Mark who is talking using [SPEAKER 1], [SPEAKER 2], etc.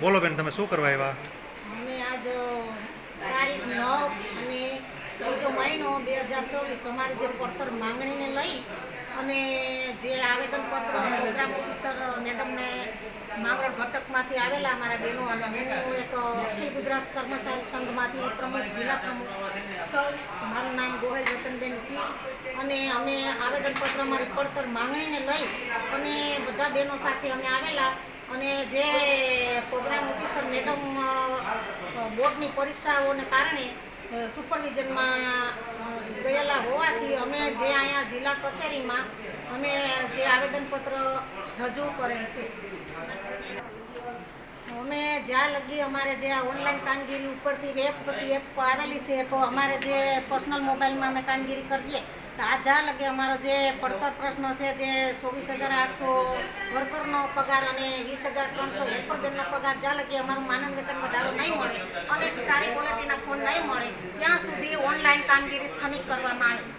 [SPEAKER 1] બોલો બેન, તમે શું કરવા આવ્યા?
[SPEAKER 2] અમે આજ તારીખ 9 અને ત્રીજો મહિનો 2024 અમારી જે પડતર માંગણીને લઈ અને જે આવેદનપત્ર પ્રોગ્રામ ઓફિસર મેડમને માંગરોળ ઘટકમાંથી આવેલા અમારા બહેનો અને હું એક અખિલ ગુજરાત કર્મચારી સંઘમાંથી પ્રમુખ જિલ્લા પ્રમુખ સૌ, મારું નામ ગોહેલ રતનબેન પી, અને અમે આવેદનપત્ર અમારી પડતર માંગણીને લઈ અને બધા બહેનો સાથે અમે આવેલા અને જે પ્રોગ્રામ ઓફિસર મેડમ બોર્ડની પરીક્ષાઓને કારણે સુપરવિઝનમાં ગયેલા હોવાથી અમે જે અહીંયા જિલ્લા કચેરીમાં અમે જે આવેદનપત્ર રજૂ કરે છે. અમે જ્યાં લગી અમારે જે આ ઓનલાઈન કામગીરી ઉપરથી એપ પછી એપ આવેલી છે, તો અમારે જે પર્સનલ મોબાઈલમાં અમે કામગીરી કરીએ આ જ્યાં લગે અમારો જે પડતર પ્રશ્ન છે, જે 24,800 વર્કરનો પગાર અને 20,300 હેલ્પરબેનનો પગાર જ્યાં લગે અમારું માનદ વેતન વધારો નહીં મળે અને સારી ક્વોલિટીના ફોન નહીં મળે ત્યાં સુધી ઓનલાઈન કામગીરી સ્થગિત કરવામાં આવે છે.